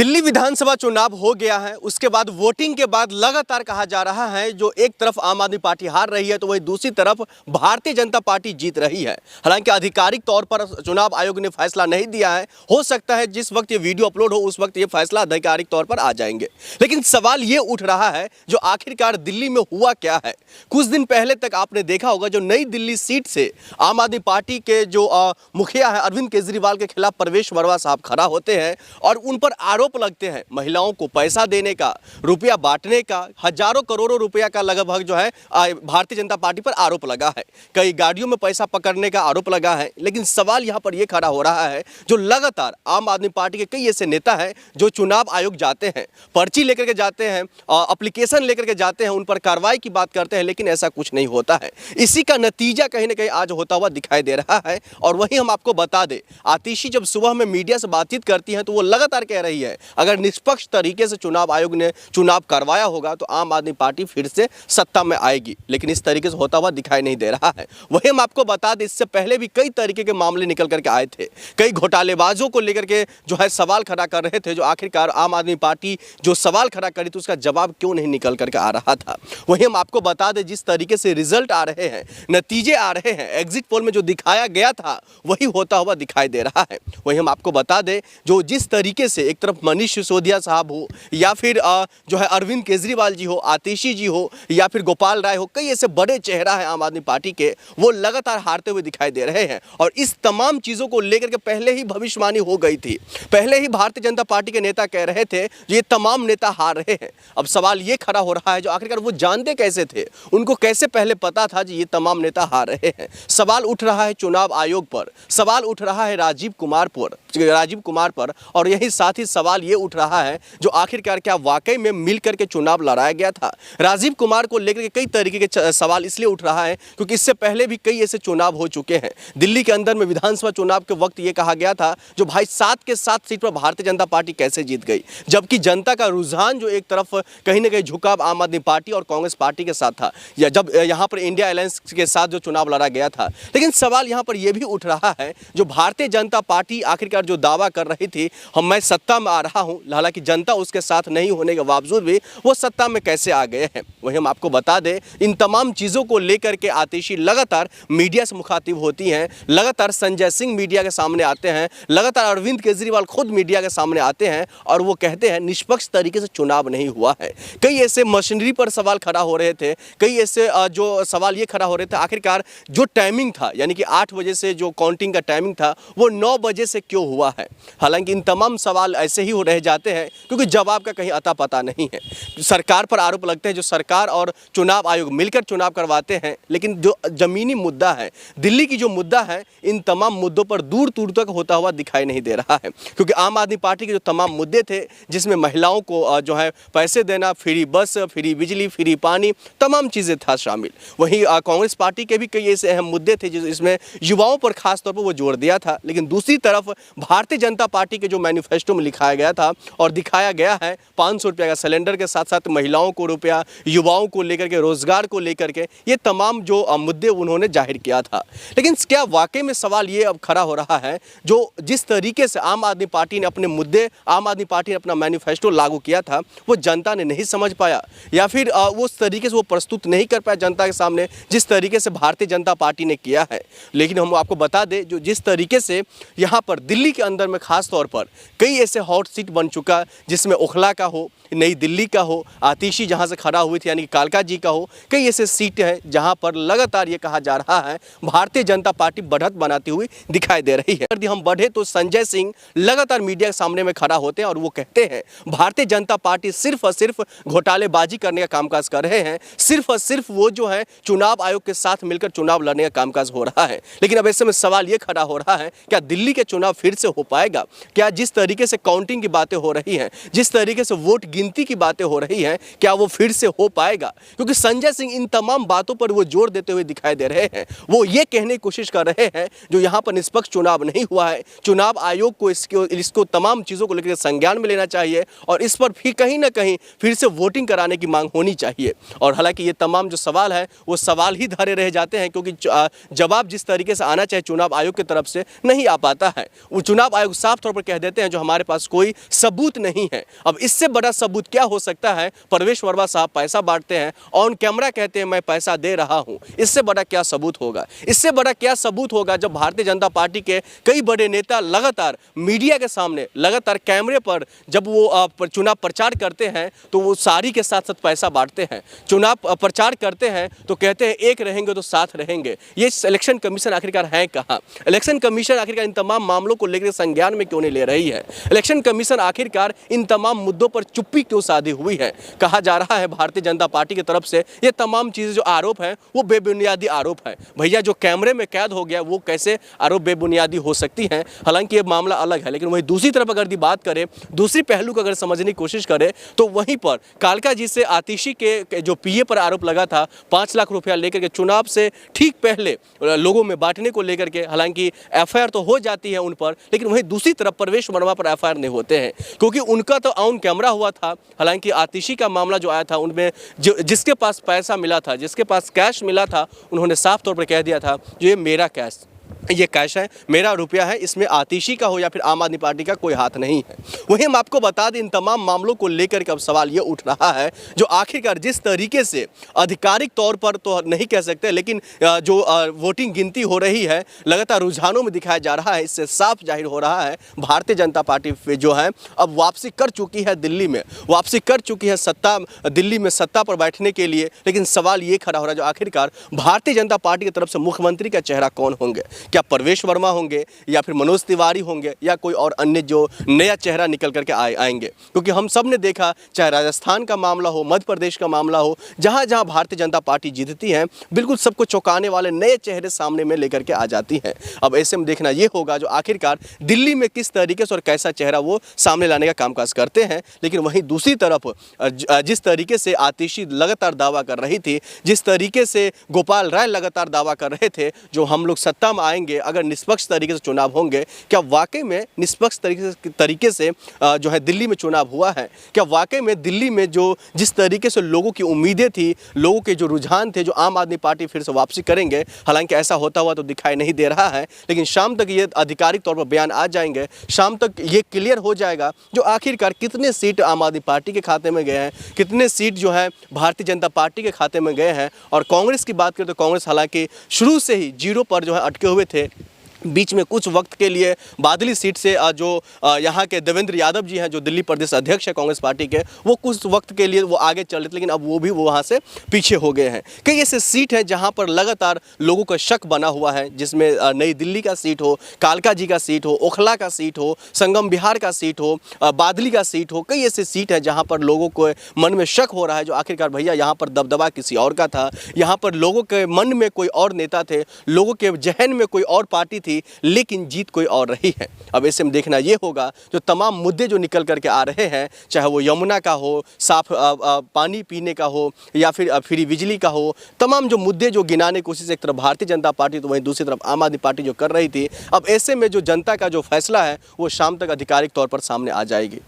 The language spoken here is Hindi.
दिल्ली विधानसभा चुनाव हो गया है। उसके बाद वोटिंग के बाद लगातार कहा जा रहा है जो एक तरफ आम आदमी पार्टी हार रही है तो वही दूसरी तरफ भारतीय जनता पार्टी जीत रही है। हालांकि आधिकारिक तौर पर चुनाव आयोग ने फैसला नहीं दिया है। हो सकता है जिस वक्त ये वीडियो अपलोड हो उस वक्त ये फैसला आधिकारिक तौर पर आ जाएंगे। लेकिन सवाल ये उठ रहा है जो आखिरकार दिल्ली में हुआ क्या है। कुछ दिन पहले तक आपने देखा होगा जो नई दिल्ली सीट से आम आदमी पार्टी के जो मुखिया है अरविंद केजरीवाल के खिलाफ प्रवेश वर्मा साहब खड़ा होते हैं और उन पर आरोप लगते हैं महिलाओं को पैसा देने का, रुपया बांटने का, हजारों करोड़ों रुपया का लगभग जो है भारतीय जनता पार्टी पर आरोप लगा है। कई गाड़ियों में पैसा पकड़ने का आरोप लगा है। लेकिन सवाल यहां पर यह खड़ा हो रहा है जो लगातार आम आदमी पार्टी के कई ऐसे नेता हैं जो चुनाव आयोग जाते हैं, पर्ची लेकर के जाते हैं, एप्लीकेशन लेकर के जाते हैं, उन पर कार्रवाई की बात करते हैं, लेकिन ऐसा कुछ नहीं होता है। इसी का नतीजा कहीं ना कहीं आज होता हुआ दिखाई दे रहा है। और वहीं हम आपको बता दें, आतिशी जब सुबह में मीडिया से बातचीत करती हैं तो वो लगातार कह रही है अगर निष्पक्ष तरीके से चुनाव आयोग ने चुनाव करवाया होगा तो आम आदमी पार्टी फिर से सत्ता में आएगी। लेकिन इस तरीके से होता हुआ दिखाई नहीं दे रहा है। वही हम आपको बता दें, इससे पहले भी कई तरीके के मामले निकल करके आए थे। कई घोटालेबाजों को लेकर के जो है सवाल खड़ा कर रहे थे, जो आखिरकार आम आदमी पार्टी जो सवाल खड़ा करी तो उसका जवाब क्यों नहीं निकल करके आ रहा था। वही हम आपको बता दें, जिस तरीके से रिजल्ट आ रहे हैं, नतीजे आ रहे हैं, एग्जिट पोल में जो दिखाया गया था वही होता हुआ दिखाई दे रहा है। वही हम आपको बता दें, जो जिस तरीके से एक तरफ मनीष सिसोदिया साहब हो या फिर जो है अरविंद केजरीवाल जी हो, आतिशी जी हो या फिर गोपाल राय हो, कई ऐसे बड़े चेहरा है आम आदमी पार्टी के, वो लगातार हारते हुए दिखाई दे रहे हैं। और इस तमाम चीज़ों को लेकर के पहले ही भविष्यवाणी हो गई थी। पहले ही भारतीय जनता पार्टी के नेता कह रहे थे ये तमाम नेता हार रहे हैं। अब सवाल ये खड़ा हो रहा है जो आखिरकार वो जानते कैसे थे, उनको कैसे पहले पता था कि ये तमाम नेता हार रहे हैं। सवाल उठ रहा है चुनाव आयोग पर, सवाल उठ रहा है राजीव कुमार पर और यही साथ ही सवाल ये उठ रहा है जो आखिरकार क्या वाकई में मिल करके चुनाव लड़ाया गया था। राजीव कुमार को लेकर के कई तरीके के सवाल इसलिए उठ रहा है क्योंकि इससे पहले भी कई ऐसे चुनाव हो चुके हैं। दिल्ली के अंदर में विधानसभा चुनाव के वक्त ये कहा गया था जो भाई 7 के 7 सीट पर भारतीय जनता पार्टी कैसे जीत गई, जबकि जनता का रुझान जो एक तरफ कहीं ना कहीं झुकाव आम आदमी पार्टी और कांग्रेस पार्टी के साथ था, या जब यहाँ पर इंडिया अलायंस के साथ जो चुनाव लड़ा गया था। लेकिन सवाल यहाँ पर यह भी उठ रहा है जो भारतीय जनता पार्टी आखिरकार जो दावा कर रही थी मैं सत्ता में आ रहा हूं, हालांकि जनता उसके साथ नहीं होने के बावजूद भी वो सत्ता में कैसे आ गए हैं। वही हम आपको बता दें, इन तमाम चीज़ों को लेकर के आतिशी लगातार मीडिया से मुखातिब होती हैं, लगातार संजय सिंह मीडिया के सामने आते हैं, लगातार अरविंद केजरीवाल खुद मीडिया के सामने आते हैं और वो कहते हैं निष्पक्ष तरीके से चुनाव नहीं हुआ है। कई ऐसे मशीनरी पर सवाल खड़ा हो रहे थे, कई ऐसे जो सवाल ये खड़ा हो रहे थे आखिरकार जो टाइमिंग था यानी कि 8 बजे से जो काउंटिंग का टाइमिंग था वो 9 बजे से क्यों हुआ है। हालांकि इन तमाम सवाल ऐसे ही रह जाते हैं क्योंकि जवाब का कहीं अता पता नहीं है। सरकार पर आरोप लगते हैं जो सरकार और चुनाव आयोग मिलकर चुनाव करवाते हैं, लेकिन जो जमीनी मुद्दा है, दिल्ली की जो मुद्दा है, इन तमाम मुद्दों पर दूर दूर तक होता हुआ दिखाई नहीं दे रहा है। क्योंकि आम आदमी पार्टी के जो तमाम मुद्दे थे जिसमें महिलाओं को जो है पैसे देना, फ्री बस, फ्री बिजली, फ्री पानी, तमाम चीज़ें था शामिल। वहीं कांग्रेस पार्टी के भी कई ऐसे अहम मुद्दे थे जिसमें युवाओं पर खास तौर पर वो जोर दिया था। लेकिन दूसरी तरफ भारतीय जनता पार्टी के जो मैनिफेस्टो में लिखाया गया था और दिखाया गया है 500 रुपये का सिलेंडर के साथ साथ महिलाओं को रुपया, युवाओं को लेकर के, रोजगार को लेकर के, ये तमाम जो मुद्दे उन्होंने जाहिर किया था। लेकिन क्या वाकई में सवाल ये अब खड़ा हो रहा है जो जिस तरीके से आम आदमी पार्टी ने अपने मुद्दे, आम आदमी पार्टी ने अपना मैनिफेस्टो लागू किया था वो जनता ने नहीं समझ पाया या फिर वो उस तरीके से वो प्रस्तुत नहीं कर पाया जनता के सामने जिस तरीके से भारतीय जनता पार्टी ने किया है। लेकिन हम आपको बता दें जो जिस तरीके से यहाँ पर दिल्ली के अंदर में खास तौर पर कई ऐसे हॉट सीट बन चुका जिसमें ओखला का हो, नई दिल्ली का हो, आतिशी जहां से खड़ा हुई थी यानी कि कालका जी का हो, कई ऐसे सीट हैं जहां पर लगातार ये कहा जा रहा है भारतीय जनता पार्टी बढ़त बनाती हुई दिखाई दे रही है। यदि हम बढ़े तो संजय सिंह लगातार मीडिया के सामने में खड़ा होते हैं और वो कहते हैं भारतीय जनता पार्टी सिर्फ और सिर्फ घोटालेबाजी करने का कामकाज कर रहे हैं, सिर्फ और सिर्फ वो जो है चुनाव आयोग के साथ मिलकर चुनाव लड़ने का कामकाज हो रहा है। लेकिन अब ऐसे में सवाल ये खड़ा हो रहा है क्या दिल्ली के चुनाव फिर से हो पाएगा? क्या जिस तरीके से काउंटिंग की बातें हो रही हैं, जिस तरीके से वोट गिनती की बातें हो रही हैं, क्या वो फिर से हो पाएगा? क्योंकि संजय सिंह इन तमाम बातों पर वो जोर देते हुए दिखाई दे रहे हैं। वो ये कहने की कोशिश कर रहे हैं जो यहाँ पर निष्पक्ष चुनाव नहीं हुआ है, चुनाव आयोग को इसको तमाम चीज़ों को लेकर संज्ञान में लेना चाहिए और इस पर भी कहीं ना कहीं फिर से वोटिंग कराने की मांग होनी चाहिए। और हालांकि ये तमाम जो सवाल है वो सवाल ही धरे रह जाते हैं क्योंकि जवाब जिस तरीके से आना चाहिए चुनाव आयोग की तरफ से नहीं आ पाता है। वो चुनाव आयोग साफ तौर पर कह देते हैं जो हमारे पास कोई कोई सबूत नहीं है। अब इससे बड़ा सबूत क्या हो सकता है? प्रवेश वर्मा साहब पैसा बांटते हैं, ऑन कैमरा कहते हैं मैं पैसा दे रहा हूं। इससे बड़ा क्या सबूत होगा? इससे बड़ा क्या सबूत होगा जब भारतीय जनता पार्टी के कई बड़े नेता लगातार मीडिया के सामने, लगातार कैमरे पर जब वो चुनाव प्रचार करते हैं तो वो सारी के साथ साथ पैसा बांटते हैं। चुनाव प्रचार करते हैं तो कहते हैं एक रहेंगे तो साथ रहेंगे। ये इलेक्शन कमीशन आखिरकार है कहाँ? इलेक्शन कमीशन आखिरकार इन तमाम मामलों को लेकर संज्ञान में क्यों नहीं ले रही है? इलेक्शन कमीशन आखिरकार इन तमाम मुद्दों पर चुप्पी क्यों साधी हुई है? कहा जा रहा है भारतीय जनता पार्टी की तरफ से ये तमाम चीजें जो आरोप हैं वो बेबुनियादी आरोप है। भैया जो कैमरे में कैद हो गया वो कैसे आरोप बेबुनियादी हो सकती हैं? हालांकि ये मामला अलग है, लेकिन वहीं दूसरी तरफ अगर बात करें, दूसरी पहलू को अगर समझने की कोशिश करें तो वहीं पर कालका जी से आतिशी के जो पीए पर आरोप लगा था 5 लाख रुपया लेकर के चुनाव से ठीक पहले लोगों में बांटने को लेकर के, हालांकि एफआईआर तो हो जाती है उन पर, लेकिन वहीं दूसरी तरफ प्रवेश वर्मा पर एफआईआर नहीं होते हैं क्योंकि उनका तो ऑन कैमरा हुआ था। हालांकि आतिशी का मामला जो आया था उनमें जिसके पास पैसा मिला था, जिसके पास कैश मिला था, उन्होंने साफ तौर पर कह दिया था जो ये मेरा कैश है, मेरा रुपया है, इसमें आतिशी का हो या फिर आम आदमी पार्टी का कोई हाथ नहीं है। वहीं हम आपको बता दें इन तमाम मामलों को लेकर के अब सवाल ये उठ रहा है जो आखिरकार जिस तरीके से आधिकारिक तौर पर तो नहीं कह सकते, लेकिन जो वोटिंग गिनती हो रही है लगातार रुझानों में दिखाया जा रहा है, इससे साफ जाहिर हो रहा है भारतीय जनता पार्टी जो है अब वापसी कर चुकी है दिल्ली में, वापसी कर चुकी है दिल्ली में सत्ता पर बैठने के लिए। लेकिन सवाल ये खड़ा हो रहा है जो आखिरकार भारतीय जनता पार्टी की तरफ से मुख्यमंत्री का चेहरा कौन होंगे? क्या प्रवेश वर्मा होंगे या फिर मनोज तिवारी होंगे या कोई और अन्य जो नया चेहरा निकल करके आएंगे? क्योंकि हम सब ने देखा, चाहे राजस्थान का मामला हो, मध्य प्रदेश का मामला हो, जहां जहां भारतीय जनता पार्टी जीतती है बिल्कुल सबको चौंकाने वाले नए चेहरे सामने में लेकर के आ जाती है। अब ऐसे में देखना यह होगा जो आखिरकार दिल्ली में किस तरीके से और कैसा चेहरा वो सामने लाने का कामकाज करते हैं। लेकिन वहीं दूसरी तरफ जिस तरीके से आतिशी लगातार दावा कर रही थी, जिस तरीके से गोपाल राय लगातार दावा कर रहे थे जो हम लोग सत्ता में आएंगे अगर निष्पक्ष तरीके से चुनाव होंगे, क्या वाकई में निष्पक्ष तरीके से जो है दिल्ली में चुनाव हुआ है? क्या वाकई में दिल्ली में जो जिस तरीके से लोगों की उम्मीदें थी, लोगों के जो रुझान थे, जो आम आदमी पार्टी फिर से वापसी करेंगे, हालांकि ऐसा होता हुआ तो दिखाई नहीं दे रहा है। लेकिन शाम तक ये आधिकारिक तौर पर बयान आ जाएंगे, शाम तक ये क्लियर हो जाएगा जो आखिरकार कितने सीट आम आदमी पार्टी के खाते में गए हैं, कितने सीट जो है भारतीय जनता पार्टी के खाते में गए हैं। और कांग्रेस की बात करें तो कांग्रेस हालांकि शुरू से ही 0 पर जो है अटके हुए थे। बीच में कुछ वक्त के लिए बादली सीट से जो यहाँ के देवेंद्र यादव जी हैं जो दिल्ली प्रदेश अध्यक्ष है कांग्रेस पार्टी के, वो कुछ वक्त के लिए वो आगे चल रहे थे, लेकिन अब वो भी वहाँ से पीछे हो गए हैं। कई ऐसे सीट हैं जहाँ पर लगातार लोगों का शक बना हुआ है, जिसमें नई दिल्ली का सीट हो, कालका जी का सीट हो, ओखला का सीट हो, संगम बिहार का सीट हो, बादली का सीट हो। कई ऐसे सीट हैं जहाँ पर लोगों को मन में शक हो रहा है जो आखिरकार भैया यहाँ पर दबदबा किसी और का था, यहाँ पर लोगों के मन में कोई और नेता थे, लोगों के जहन में कोई और पार्टी थी, लेकिन जीत कोई और रही है। अब ऐसे में देखना ये होगा जो तमाम मुद्दे जो निकल करके आ रहे हैं, चाहे वो यमुना का हो, साफ पानी पीने का हो या फिर फ्री बिजली का हो, तमाम जो मुद्दे जो गिनाने की कोशिश एक तरफ भारतीय जनता पार्टी तो वहीं दूसरी तरफ आम आदमी पार्टी जो कर रही थी, अब ऐसे में जो जनता का जो फैसला है वो शाम तक आधिकारिक तौर पर सामने आ जाएगी।